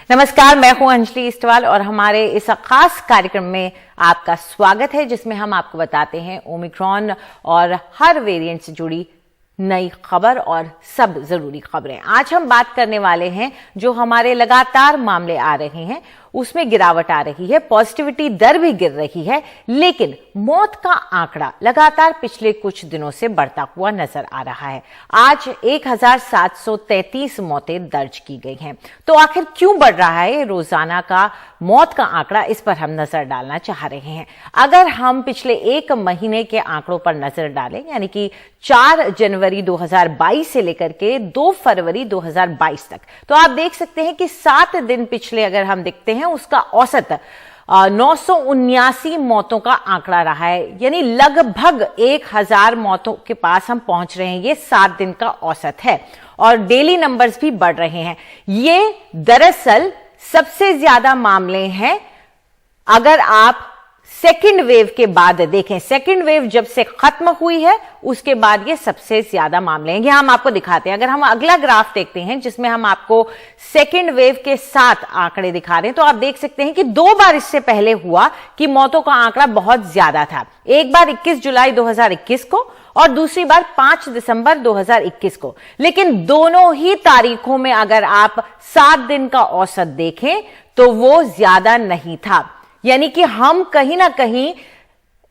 नमस्कार, मैं हूं अंजलि इस्टवाल और हमारे इस खास कार्यक्रम में आपका स्वागत है जिसमें हम आपको बताते हैं ओमिक्रॉन और हर वेरिएंट से जुड़ी नई खबर और सब जरूरी खबरें। आज हम बात करने वाले हैं जो हमारे लगातार मामले आ रहे हैं उसमें गिरावट आ रही है, पॉजिटिविटी दर भी गिर रही है, लेकिन मौत का आंकड़ा लगातार पिछले कुछ दिनों से बढ़ता हुआ नजर आ रहा है। आज 1733 मौतें दर्ज की गई हैं। तो आखिर क्यों बढ़ रहा है रोजाना का मौत का आंकड़ा, इस पर हम नजर डालना चाह रहे हैं। अगर हम पिछले एक महीने के आंकड़ों पर नजर डालें, यानी कि 4 जनवरी 2022 से लेकर के 2 फरवरी 2022 तक, तो आप देख सकते हैं कि 7 दिन पिछले अगर हम देखते हैं उसका औसत 979 मौतों का आंकड़ा रहा है, यानी लगभग 1000 मौतों के पास हम पहुंच रहे हैं। ये 7 दिन का औसत है और डेली नंबर्स भी बढ़ रहे हैं। ये दरअसल सबसे ज्यादा मामले हैं अगर आप सेकेंड वेव के बाद देखें। सेकेंड वेव जब से खत्म हुई है उसके बाद ये सबसे ज्यादा मामले हैं। यहां हम आपको दिखाते हैं, अगर हम अगला ग्राफ देखते हैं जिसमें हम आपको सेकेंड वेव के साथ आंकड़े दिखा रहे हैं, तो आप देख सकते हैं कि 2 बार इससे पहले हुआ कि मौतों का आंकड़ा बहुत ज्यादा था। एक बार 21 जुलाई 2021 को और दूसरी बार 5 दिसंबर 2021 को। लेकिन दोनों ही तारीखों में अगर आप 7 दिन का औसत देखें तो वो ज्यादा नहीं था, यानी कि हम कहीं ना कहीं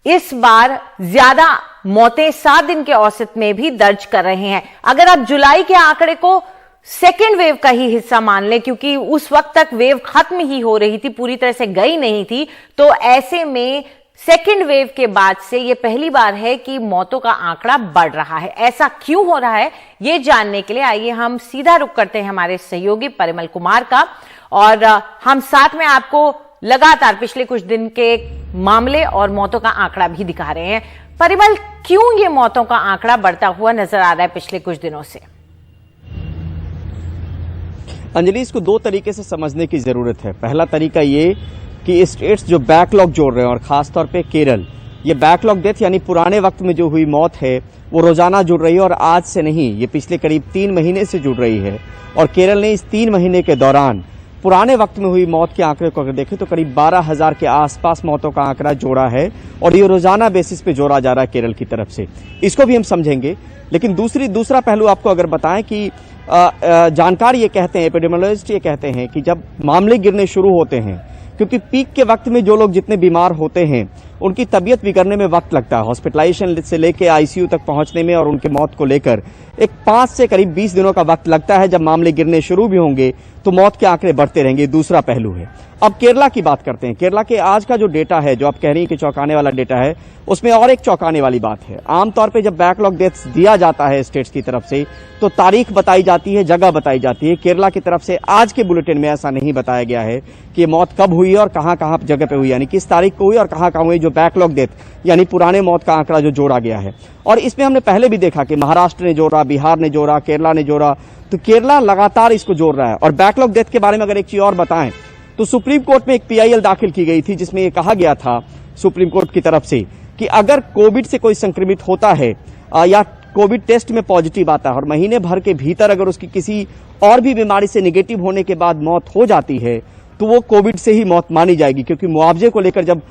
इस बार ज्यादा मौतें 7 दिन के औसत में भी दर्ज कर रहे हैं। अगर आप जुलाई के आंकड़े को सेकेंड वेव का ही हिस्सा मान लें, क्योंकि उस वक्त तक वेव खत्म ही हो रही थी, पूरी तरह से गई नहीं थी, तो ऐसे में सेकेंड वेव के बाद से यह पहली बार है कि मौतों का आंकड़ा बढ़ रहा है। ऐसा क्यों हो रहा है यह जानने के लिए आइए हम सीधा रुख करते हैं हमारे सहयोगी परिमल कुमार का, और हम साथ में आपको लगातार पिछले कुछ दिन के मामले और मौतों का आंकड़ा भी दिखा रहे हैं। परिमल, क्यों ये मौतों का आंकड़ा बढ़ता हुआ नजर आ रहा है पिछले कुछ दिनों से? अंजलि, इसको 2 तरीके से समझने की जरूरत है। पहला तरीका ये कि स्टेट्स जो बैकलॉग जोड़ रहे हैं और खासतौर पे केरल, ये बैकलॉग डेथ यानी पुराने वक्त में जो हुई मौत है वो रोजाना जुड़ रही है और आज से नहीं, ये पिछले करीब 3 महीने से जुड़ रही है। और केरल ने इस 3 महीने के दौरान पुराने वक्त में हुई मौत के आंकड़े को अगर देखें तो करीब 12,000 के आसपास मौतों का आंकड़ा जोड़ा है और ये रोजाना बेसिस पे जोड़ा जा रहा है केरल की तरफ से। इसको भी हम समझेंगे, लेकिन दूसरा पहलू आपको अगर बताएं कि जानकार ये कहते हैं, एपिडेमियोलॉजिस्ट ये कहते हैं कि जब मामले गिरने शुरू होते हैं, क्योंकि पीक के वक्त में जो लोग जितने बीमार होते हैं उनकी तबीयत बिगड़ने में वक्त लगता है, हॉस्पिटलाइजेशन से लेकर आईसीयू तक पहुंचने में, और उनके मौत को लेकर एक 5 से करीब 20 दिनों का वक्त लगता है। जब मामले गिरने शुरू भी होंगे तो मौत के आंकड़े बढ़ते रहेंगे। दूसरा पहलू है। अब केरला की बात करते हैं। केरला के आज का जो डेटा है, जो आप कह रही हैं कि चौंकाने वाला डेटा है, उसमें और एक चौंकाने वाली बात है। आमतौर पे जब बैकलॉग डेथ्स दिया जाता है स्टेट्स की तरफ से तो तारीख बताई जाती है, जगह बताई जाती है। केरला की तरफ से आज के बुलेटिन में ऐसा नहीं बताया गया है कि ये मौत कब हुई और कहां कहां जगह पे हुई, यानी किस तारीख को हुई और कहां कहां हुई, जो बैकलॉग डेथ यानी पुराने मौत का आंकड़ा जो जोड़ा गया है। और इसमें हमने पहले भी देखा कि महाराष्ट्र ने जोड़ा, बिहार ने जोड़ा, केरला ने जोड़ा, तो केरला लगातार इसको जोड़ रहा है। और बैकलॉग डेथ के बारे में अगर एक चीज और बताएं तो सुप्रीम कोर्ट में एक पीआईएल दाखिल की गई थी जिसमें यह कहा गया था सुप्रीम कोर्ट की तरफ से कि अगर कोविड से कोई संक्रमित होता है या कोविड टेस्ट में पॉजिटिव आता है और महीने भर के भीतर अगर उसकी किसी और भी बीमारी से निगेटिव होने के बाद मौत हो जाती है तो वो कोविड से ही मौत मानी जाएगी। क्योंकि मुआवजे को लेकर जब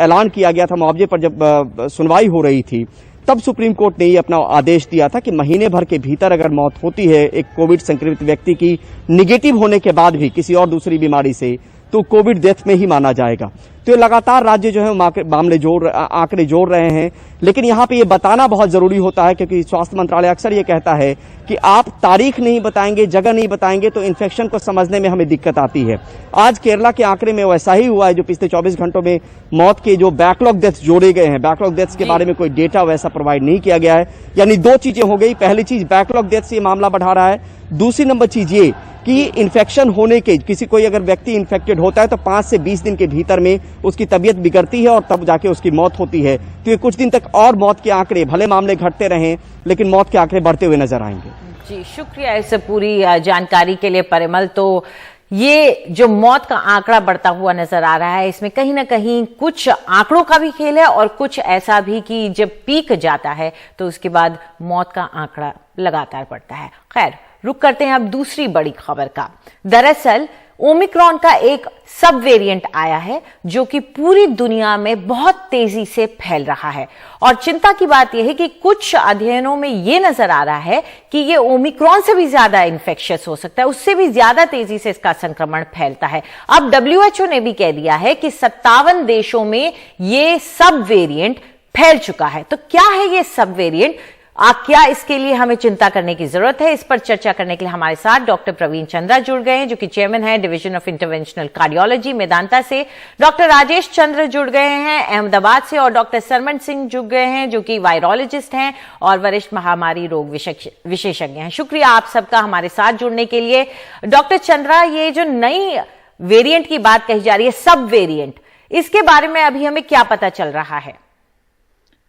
ऐलान किया गया था, मुआवजे पर जब सुनवाई हो रही थी, तब सुप्रीम कोर्ट ने ये अपना आदेश दिया था कि महीने भर के भीतर अगर मौत होती है एक कोविड संक्रमित व्यक्ति की निगेटिव होने के बाद भी किसी और दूसरी बीमारी से, तो कोविड डेथ में ही माना जाएगा। तो ये लगातार राज्य जो है मामले आंकड़े जोड़ रहे हैं। लेकिन यहाँ पे ये बताना बहुत जरूरी होता है, क्योंकि स्वास्थ्य मंत्रालय अक्सर ये कहता है कि आप तारीख नहीं बताएंगे, जगह नहीं बताएंगे तो इन्फेक्शन को समझने में हमें दिक्कत आती है। आज केरला के आंकड़े में वैसा ही हुआ है, जो पिछले 24 घंटों में मौत के जो बैकलॉग डेथ्स जोड़े गए हैं, बैकलॉग डेथ्स के बारे में कोई डेटा वैसा प्रोवाइड नहीं किया गया है। यानी 2 चीजें हो गई। पहली चीज, बैकलॉग डेथ से ये मामला बढ़ा रहा है। दूसरी नंबर चीज ये कि इन्फेक्शन होने के, किसी कोई अगर व्यक्ति इन्फेक्टेड होता है तो 5 से 20 दिन के भीतर में उसकी तबीयत बिगड़ती है और तब जाके उसकी मौत होती है। तो ये कुछ दिन तक और मौत के आंकड़े, भले मामले घटते रहें लेकिन मौत के आंकड़े बढ़ते हुए नजर आएंगे। जी, शुक्रिया इस पूरी जानकारी के लिए परिमल। तो ये जो मौत का आंकड़ा बढ़ता हुआ नजर आ रहा है, इसमें कहीं ना कहीं कुछ आंकड़ों का भी खेल है और कुछ ऐसा भी कि जब पीक जाता है तो उसके बाद मौत का आंकड़ा लगातार बढ़ता है। खैर, रुक करते हैं अब दूसरी बड़ी खबर का। दरअसल ओमिक्रॉन का एक सब वेरिएंट आया है जो कि पूरी दुनिया में बहुत तेजी से फैल रहा है और चिंता की बात यह है कि कुछ अध्ययनों में यह नजर आ रहा है कि यह ओमिक्रॉन से भी ज्यादा इन्फेक्शियस हो सकता है, उससे भी ज्यादा तेजी से इसका संक्रमण फैलता है। अब WHO ने भी कह दिया है कि 57 देशों में यह सब वेरिएंट फैल चुका है। तो क्या है यह सब वेरिएंट, क्या इसके लिए हमें चिंता करने की जरूरत है? इस पर चर्चा करने के लिए हमारे साथ डॉक्टर प्रवीण चंद्रा जुड़ गए हैं जो कि चेयरमैन है division of interventional cardiology Medanta से, डॉक्टर राजेश चंद्र जुड़ गए हैं अहमदाबाद से और डॉक्टर सरमन सिंह जुड़ गए हैं जो कि वायरोलॉजिस्ट हैं और वरिष्ठ महामारी रोग विशेषज्ञ हैं। शुक्रिया आप सबका हमारे साथ जुड़ने के लिए। डॉक्टर चंद्रा, ये जो नई वेरिएंट की बात कही जा रही है, सब वेरिएंट, इसके बारे में अभी हमें क्या पता चल रहा है?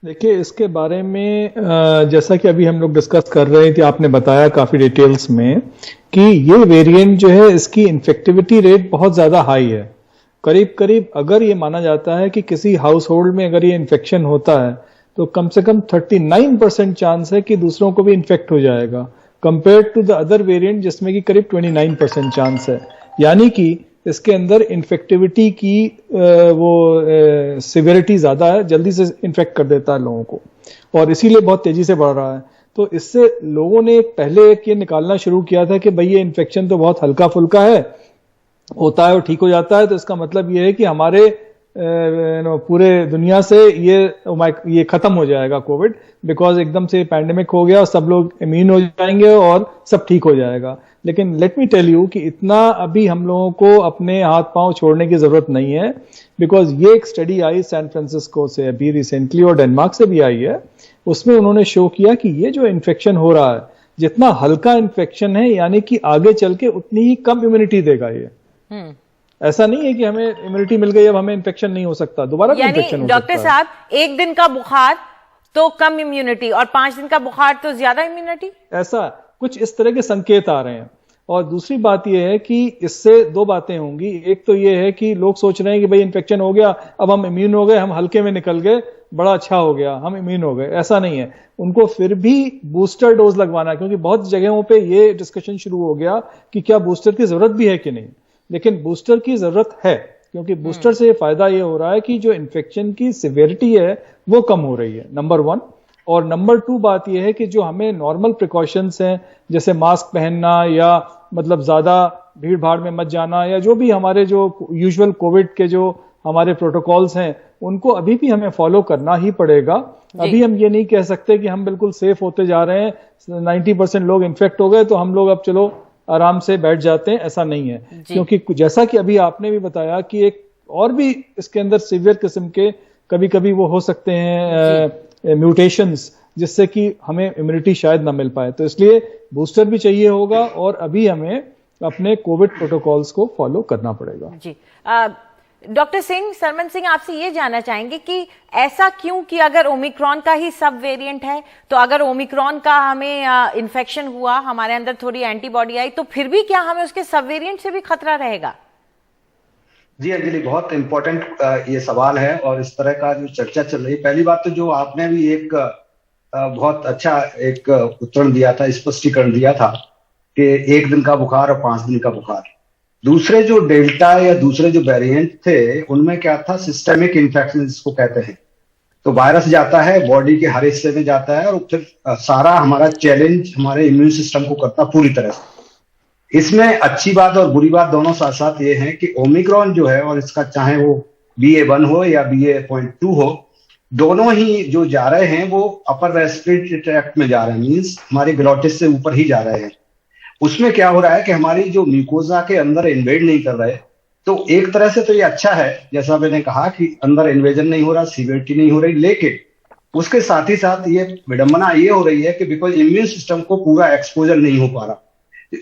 देखिए, इसके बारे में जैसा कि अभी हम लोग डिस्कस कर रहे थे, आपने बताया काफी डिटेल्स में कि ये वेरिएंट जो है इसकी इन्फेक्टिविटी रेट बहुत ज्यादा हाई है। करीब करीब अगर ये माना जाता है कि किसी हाउस होल्ड में अगर ये इन्फेक्शन होता है तो कम से कम 39% चांस है कि दूसरों को भी इन्फेक्ट हो जाएगा, compare to the other variant जिसमें कि करीब 29% चांस है। यानी कि इसके अंदर इन्फेक्टिविटी की सिवियरिटी ज्यादा है, जल्दी से इन्फेक्ट कर देता है लोगों को और इसीलिए बहुत तेजी से बढ़ रहा है। तो इससे लोगों ने पहले ये निकालना शुरू किया था कि भाई ये इन्फेक्शन तो बहुत हल्का फुल्का है, होता है और ठीक हो जाता है, तो इसका मतलब ये है कि हमारे पूरे दुनिया से ये खत्म हो जाएगा कोविड, बिकॉज एकदम से पैंडेमिक हो गया और सब लोग इम्यून हो जाएंगे और सब ठीक हो जाएगा। लेकिन लेट मी टेल यू कि इतना अभी हम लोगों को अपने हाथ पांव छोड़ने की जरूरत नहीं है, बिकॉज ये एक स्टडी आई सैन फ्रांसिस्को से अभी रिसेंटली और डेनमार्क से भी आई है। उसमें उन्होंने शो किया कि ये जो इन्फेक्शन हो रहा है, जितना हल्का इन्फेक्शन है यानी कि आगे चल के उतनी ही कम इम्यूनिटी देगा ये। ऐसा नहीं है कि हमें इम्यूनिटी मिल गई अब हमें इन्फेक्शन नहीं हो सकता, दोबारा इन्फेक्शन हो सकता है। डॉक्टर साहब, एक दिन का बुखार तो कम इम्यूनिटी और 5 दिन का बुखार तो ज्यादा इम्यूनिटी, ऐसा कुछ इस तरह के संकेत आ रहे हैं। और दूसरी बात यह है कि इससे दो बातें होंगी। एक तो यह है कि लोग सोच रहे हैं कि भाई इन्फेक्शन हो गया, अब हम इम्यून हो गए, हम हल्के में निकल गए, बड़ा अच्छा हो गया, हम इम्यून हो गए। ऐसा नहीं है, उनको फिर भी बूस्टर डोज लगवाना है, क्योंकि बहुत जगहों पे ये डिस्कशन शुरू हो गया कि क्या बूस्टर की जरूरत भी है कि नहीं। लेकिन बूस्टर की जरूरत है, क्योंकि बूस्टर से फायदा ये हो रहा है कि जो इन्फेक्शन की सिवियरिटी है वो कम हो रही है, नंबर 1। और नंबर 2 बात यह है कि जो हमें नॉर्मल प्रिकॉशंस हैं, जैसे मास्क पहनना या मतलब ज्यादा भीड़ भाड़ में मत जाना, या जो भी हमारे जो यूजुअल कोविड के जो हमारे प्रोटोकॉल्स हैं, उनको अभी भी हमें फॉलो करना ही पड़ेगा। अभी हम ये नहीं कह सकते कि हम बिल्कुल सेफ होते जा रहे हैं, 90% लोग इन्फेक्ट हो गए तो हम लोग अब चलो आराम से बैठ जाते हैं, ऐसा नहीं है। क्योंकि जैसा कि अभी आपने भी बताया कि एक और भी इसके अंदर सीवियर किस्म के कभी कभी वो हो सकते हैं म्यूटेशंस, जिससे कि हमें इम्यूनिटी शायद ना मिल पाए। तो इसलिए बूस्टर भी चाहिए होगा और अभी हमें अपने कोविड प्रोटोकॉल्स को फॉलो करना पड़ेगा। जी, डॉक्टर सिंह, सरमन सिंह, आपसे ये जानना चाहेंगे कि ऐसा क्यों कि अगर ओमिक्रॉन का ही सब वेरिएंट है, तो अगर ओमिक्रॉन का हमें इन्फेक्शन हुआ, हमारे अंदर थोड़ी एंटीबॉडी आई, तो फिर भी क्या हमें उसके सब वेरिएंट से भी खतरा रहेगा? जी अंजलि, बहुत इंपॉर्टेंट ये सवाल है और इस तरह का जो चर्चा चल रही है। पहली बात तो जो आपने भी एक बहुत अच्छा एक उत्तर दिया था, स्पष्टीकरण दिया था कि 1 दिन का बुखार और 5 दिन का बुखार। दूसरे जो डेल्टा या दूसरे जो वेरिएंट थे, उनमें क्या था, सिस्टेमिक इन्फेक्शन जिसको कहते हैं। तो वायरस जाता है, बॉडी के हर हिस्से में जाता है और फिर सारा हमारा चैलेंज हमारे इम्यून सिस्टम को करता पूरी तरह से। इसमें अच्छी बात और बुरी बात दोनों साथ साथ ये है कि ओमिक्रॉन जो है, और इसका चाहे वो BA.1 हो या BA.2 हो, दोनों ही जो जा रहे हैं वो अपर रेस्पिरेटरी ट्रैक्ट में जा रहे हैं, मींस हमारी ग्लॉटिस से ऊपर ही जा रहे हैं। उसमें क्या हो रहा है कि हमारी जो म्यूकोजा के अंदर इन्वेड नहीं कर रहे। तो एक तरह से तो ये अच्छा है, जैसा मैंने कहा कि अंदर इन्वेजन नहीं हो रहा, सीवियरिटी नहीं हो रही, लेकिन उसके साथ ही साथ ये विडंबना ये हो रही है कि बिकॉज इम्यून सिस्टम को पूरा एक्सपोजर नहीं हो पा रहा,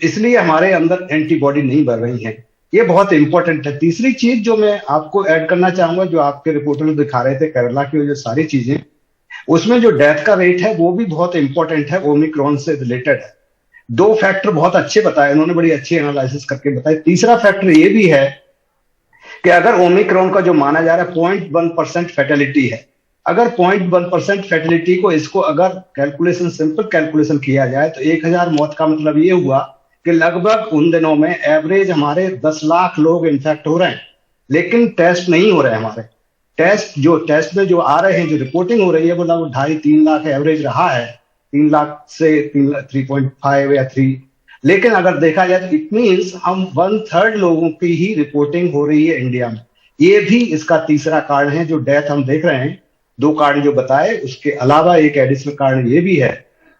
इसलिए हमारे अंदर एंटीबॉडी नहीं बढ़ रही है। ये बहुत इंपॉर्टेंट है। तीसरी चीज जो मैं आपको ऐड करना चाहूंगा, जो आपके रिपोर्टर में दिखा रहे थे केरला की जो सारी चीजें, उसमें जो डेथ का रेट है वो भी बहुत इंपॉर्टेंट है, ओमिक्रॉन से रिलेटेड है। 2 फैक्टर बहुत अच्छे बताए उन्होंने, बड़ी अच्छी एनालिसिस करके बताए। तीसरा फैक्टर ये भी है कि अगर ओमिक्रॉन का जो माना जा रहा है 0.1% फैटेलिटी है, अगर 0.1% फैटिलिटी को इसको अगर कैलकुलेशन सिंपल कैलकुलेशन किया जाए तो 1000 मौत का मतलब ये हुआ कि लगभग उन दिनों में एवरेज हमारे 10 लाख लोग इन्फेक्ट हो रहे हैं, लेकिन टेस्ट नहीं हो रहे हैं। हमारे टेस्ट में जो आ रहे हैं, जो रिपोर्टिंग हो रही है वो लगभग 2.5-3 लाख एवरेज रहा है, 3 लाख से 3.5 या 3। लेकिन अगर देखा जाए तो इट मीन्स हम 1/3 लोगों की ही रिपोर्टिंग हो रही है इंडिया में। ये भी इसका तीसरा कारण है जो डेथ हम देख रहे हैं। 2 कारण जो बताए, उसके अलावा एक एडिशनल कारण ये भी है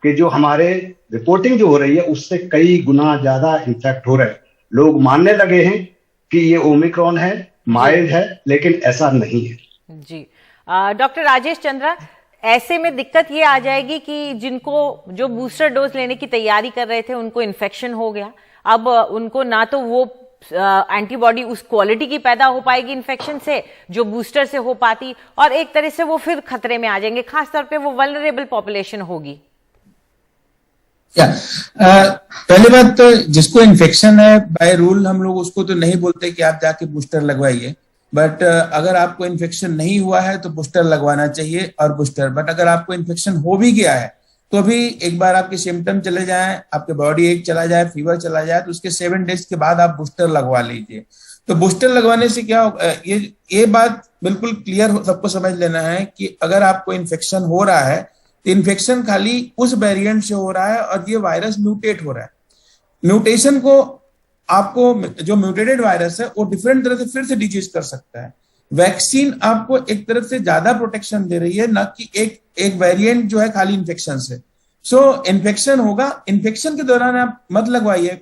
कि जो हमारे रिपोर्टिंग जो हो रही है उससे कई गुना ज्यादा इन्फेक्ट हो रहे हैं। लोग मानने लगे हैं कि ये ओमिक्रॉन है, माइल्ड है, लेकिन ऐसा नहीं है। जी डॉक्टर राजेश चंद्रा, ऐसे में दिक्कत ये आ जाएगी कि जिनको जो बूस्टर डोज लेने की तैयारी कर रहे थे उनको इन्फेक्शन हो गया, अब उनको ना तो वो एंटीबॉडी उस क्वालिटी की पैदा हो पाएगी इन्फेक्शन से जो बूस्टर से हो पाती, और एक तरह से वो फिर खतरे में आ जाएंगे, खासतौर पे वो वल्नरेबल पॉपुलेशन होगी। पहली बात तो जिसको इन्फेक्शन है बाय रूल हम लोग उसको तो नहीं बोलते कि आप जाके बूस्टर लगवाइए, बट अगर आपको इन्फेक्शन नहीं हुआ है तो बूस्टर लगवाना चाहिए और बूस्टर। बट अगर आपको इन्फेक्शन हो भी गया है तो भी एक बार आपके सिम्टम चले जाएं, आपके बॉडी एक चला जाए, फीवर चला जाए, तो उसके 7 डेज के बाद आप बूस्टर लगवा लीजिए। तो बूस्टर लगवाने से क्या होगा, ये बात बिल्कुल क्लियर सबको समझ लेना है कि अगर आपको इन्फेक्शन हो रहा है तो इन्फेक्शन खाली उस वेरिएंट से हो रहा है और ये वायरस म्यूटेट हो रहा है। म्यूटेशन को आपको जो म्यूटेटेड वायरस है वो डिफरेंट तरह से फिर से डिजीज कर सकता है। वैक्सीन आपको एक तरफ से ज्यादा प्रोटेक्शन दे रही है, ना कि एक वेरिएंट जो है खाली इन्फेक्शन से। सो इन्फेक्शन होगा, इन्फेक्शन के दौरान आप मत लगवाइए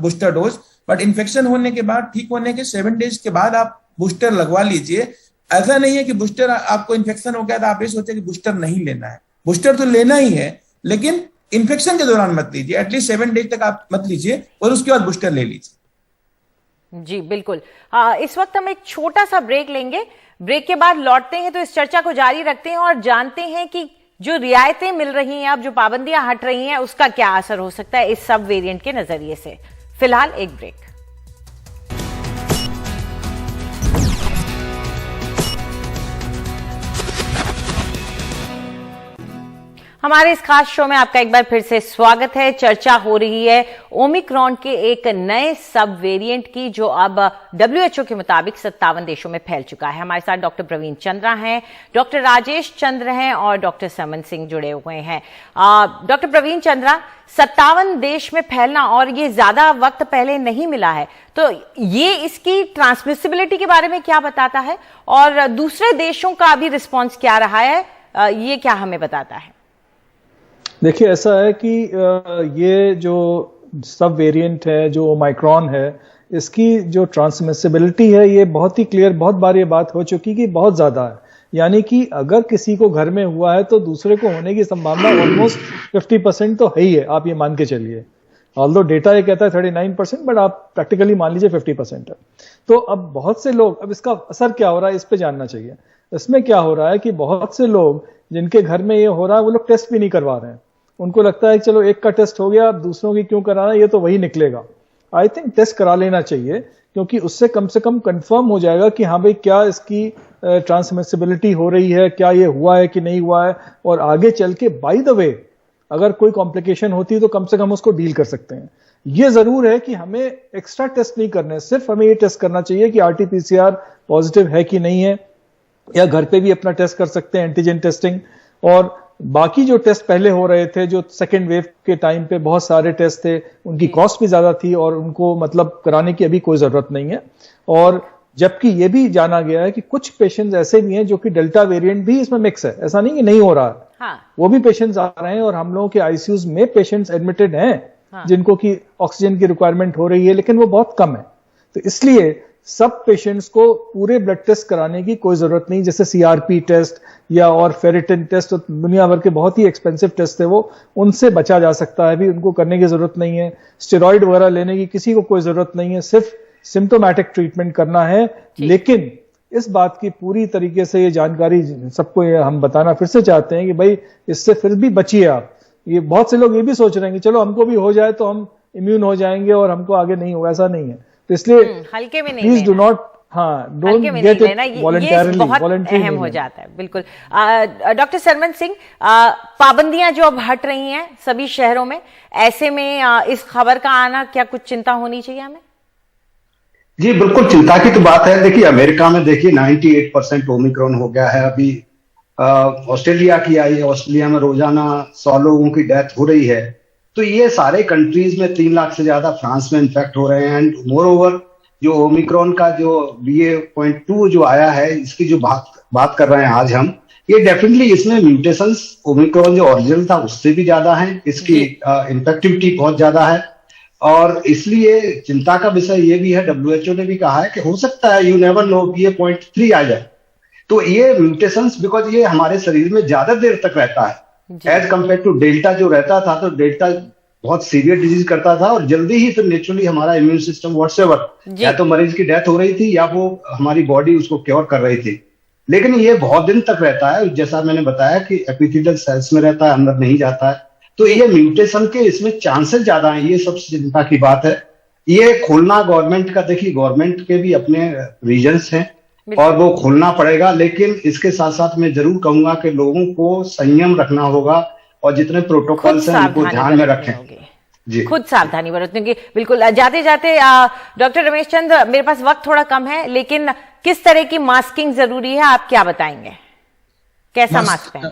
बूस्टर डोज, बट इन्फेक्शन होने के बाद, ठीक होने के 7 डेज के बाद आप बूस्टर लगवा लीजिए। ऐसा नहीं है कि बूस्टर आपको इन्फेक्शन हो गया तो आप ये सोचे कि बूस्टर नहीं लेना है, बूस्टर तो लेना ही है, लेकिन इन्फेक्शन के दौरान मत लीजिए, एटलीस्ट 7 डेज तक आप मत लीजिए और उसके बाद बूस्टर ले लीजिए। जी बिल्कुल। इस वक्त हम एक छोटा सा ब्रेक लेंगे, ब्रेक के बाद लौटते हैं तो इस चर्चा को जारी रखते हैं और जानते हैं कि जो रियायतें मिल रही हैं, अब जो पाबंदियां हट रही हैं, उसका क्या असर हो सकता है इस सब वेरिएंट के नजरिए से। फिलहाल एक ब्रेक। हमारे इस खास शो में आपका एक बार फिर से स्वागत है। चर्चा हो रही है ओमिक्रॉन के एक नए सब वेरिएंट की जो अब WHO के मुताबिक 57 देशों में फैल चुका है। हमारे साथ डॉक्टर प्रवीण चंद्रा हैं, डॉक्टर राजेश चंद्र हैं और डॉक्टर समन सिंह जुड़े हुए हैं। डॉक्टर प्रवीण चंद्रा, 57 देश में फैलना और ये ज्यादा वक्त पहले नहीं मिला है, तो ये इसकी ट्रांसमिसिबिलिटी के बारे में क्या बताता है और दूसरे देशों का अभी रिस्पॉन्स क्या रहा है, ये क्या हमें बताता है? देखिए, ऐसा है कि ये जो सब वेरिएंट है, जो ओमिक्रॉन है, इसकी जो ट्रांसमिसिबिलिटी है ये बहुत ही क्लियर, बहुत बार ये बात हो चुकी कि बहुत ज्यादा है। यानी कि अगर किसी को घर में हुआ है तो दूसरे को होने की संभावना ऑलमोस्ट 50% तो है ही है, आप ये मान के चलिए। ऑल्दो डेटा ये कहता है 39%, बट आप प्रैक्टिकली मान लीजिए 50% है। तो अब बहुत से लोग, अब इसका असर क्या हो रहा है इस पे जानना चाहिए। इसमें क्या हो रहा है कि बहुत से लोग जिनके घर में ये हो रहा है वो लोग टेस्ट भी नहीं करवा रहे हैं। उनको लगता है कि चलो एक का टेस्ट हो गया, अब दूसरों की क्यों कराना, ये तो वही निकलेगा। आई थिंक टेस्ट करा लेना चाहिए, क्योंकि उससे कम से कम कंफर्म हो जाएगा कि हाँ भाई क्या इसकी ट्रांसमिसिबिलिटी हो रही है, क्या ये हुआ है कि नहीं हुआ है, और आगे चल के बाय द वे अगर कोई कॉम्प्लिकेशन होती है तो कम से कम उसको डील कर सकते हैं। ये जरूर है कि हमें एक्स्ट्रा टेस्ट नहीं करने, सिर्फ हमें ये टेस्ट करना चाहिए कि RT-PCR पॉजिटिव है कि नहीं है, या घर पे भी अपना टेस्ट कर सकते हैं, एंटीजन टेस्टिंग। और बाकी जो टेस्ट पहले हो रहे थे, जो सेकेंड वेव के टाइम पे बहुत सारे टेस्ट थे, उनकी कॉस्ट भी ज्यादा थी और उनको मतलब कराने की अभी कोई जरूरत नहीं है। और जबकि ये भी जाना गया है कि कुछ पेशेंट्स ऐसे भी हैं जो कि डेल्टा वेरिएंट भी इसमें मिक्स है, ऐसा नहीं कि नहीं हो रहा है। हाँ। वो भी पेशेंट्स आ रहे हैं और हम लोगों के आईसीयूज में पेशेंट्स एडमिटेड हैं। हाँ। जिनको की ऑक्सीजन की रिक्वायरमेंट हो रही है, लेकिन वो बहुत कम है। तो इसलिए सब पेशेंट्स को पूरे ब्लड टेस्ट कराने की कोई जरूरत नहीं, जैसे CRP टेस्ट या और फेरिटिन टेस्ट, तो दुनिया भर के बहुत ही एक्सपेंसिव टेस्ट है वो, उनसे बचा जा सकता है, भी उनको करने की जरूरत नहीं है। स्टेरॉइड वगैरह लेने की किसी को कोई जरूरत नहीं है, सिर्फ सिम्टोमैटिक ट्रीटमेंट करना है। लेकिन इस बात की पूरी तरीके से ये जानकारी सबको हम बताना फिर से चाहते हैं कि भाई इससे फिर भी बचिए आप। ये बहुत से लोग ये भी सोच रहे हैं कि चलो हमको भी हो जाए तो हम इम्यून हो जाएंगे और हमको आगे नहीं होगा, ऐसा नहीं है। तो इसलिए हल्के में नहीं, प्लीज डू नॉट हाँ, हल्के डोंट में नहीं गेट लेना, इट ये वॉलंटरली, बहुत अहम हो जाता है। बिल्कुल। डॉक्टर सरमन सिंह, पाबंदियां जो अब हट रही हैं सभी शहरों में, ऐसे में इस खबर का आना, क्या कुछ चिंता होनी चाहिए हमें? जी बिल्कुल, चिंता की तो बात है। देखिए अमेरिका में देखिए 98% ओमिक्रॉन हो गया है अभी। ऑस्ट्रेलिया की आई है, ऑस्ट्रेलिया में रोजाना 100 लोगों की डेथ हो रही है। तो ये सारे कंट्रीज में 3 लाख से ज्यादा फ्रांस में इन्फेक्ट हो रहे हैं। एंड मोर ओवर जो ओमिक्रॉन का जो BA.2 जो आया है, इसकी जो बात कर रहे हैं आज हम, ये डेफिनेटली इसमें म्यूटेशंस ओमिक्रॉन जो ओरिजिनल था उससे भी ज्यादा है, इसकी इन्फेक्टिविटी बहुत ज्यादा है। और इसलिए चिंता का विषय ये भी है, WHO ने भी कहा है कि हो सकता है, यू नेवर नो, BA.3 आ जाए। तो ये म्यूटेशंस, बिकॉज ये हमारे शरीर में ज्यादा देर तक रहता है एज कंपेयर टू डेल्टा जो रहता था। तो डेल्टा बहुत सीवियर डिजीज करता था और जल्दी ही फिर नेचुरली हमारा इम्यून सिस्टम व्हाटसएवर, या तो मरीज की डेथ हो रही थी या वो हमारी बॉडी उसको क्योर कर रही थी। लेकिन ये बहुत दिन तक रहता है, जैसा मैंने बताया कि एपिथेलियल सेल्स में रहता है, अंदर नहीं जाता है। तो ये म्यूटेशन के इसमें चांसेस ज्यादा हैं, ये सबसे चिंता की बात है। ये खोलना गवर्नमेंट का, देखिए गवर्नमेंट के भी अपने रीजन्स हैं और वो खोलना पड़ेगा। लेकिन इसके साथ साथ मैं जरूर कहूंगा कि लोगों को संयम रखना होगा और जितने प्रोटोकॉल्स हैं उनको ध्यान में रखें। जी, खुद सावधानी बरतने की। बिल्कुल। जाते जाते डॉक्टर रमेश चंद्र, मेरे पास वक्त थोड़ा कम है, लेकिन किस तरह की मास्किंग जरूरी है, आप क्या बताएंगे? कैसा मास्क पहने?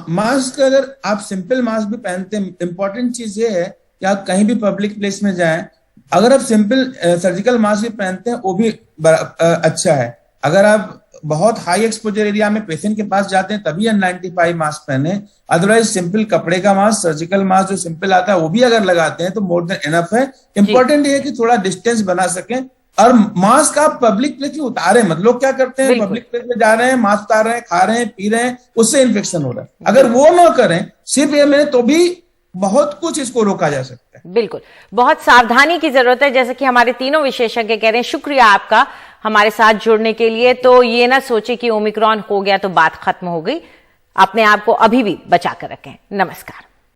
मास्क अगर आप सिंपल मास्क भी पहनते हैं, इंपॉर्टेंट चीज ये है कि आप कहीं भी पब्लिक प्लेस में जाएं, अगर आप सिंपल सर्जिकल मास्क भी पहनते हैं वो भी अच्छा है। अगर आप बहुत हाई एक्सपोजर एरिया में पेशेंट के पास जाते हैं तभी N95 मास्क पहने, अदरवाइज सिंपल कपड़े का मास्क, सर्जिकल मास्क जो सिंपल आता है वो भी अगर लगाते हैं तो मोर देन इनफ है। इंपॉर्टेंट ये है कि थोड़ा डिस्टेंस बना सकें और मास्क आप पब्लिक प्लेस में उतारे मत। लोग क्या करते हैं, पब्लिक प्लेस में जा रहे हैं, मास्क उतार रहे हैं, खा रहे हैं, पी रहे हैं, उससे इन्फेक्शन हो रहा है। अगर वो ना करें, सिर्फ ये में, तो भी बहुत कुछ इसको रोका जा सकता है। बिल्कुल, बहुत सावधानी की जरूरत है, जैसे कि हमारे तीनों विशेषज्ञ कह रहे हैं। शुक्रिया आपका हमारे साथ जुड़ने के लिए। तो ये ना सोचे कि ओमिक्रॉन हो गया तो बात खत्म हो गई, अपने आप को अभी भी बचा कर रखें। नमस्कार।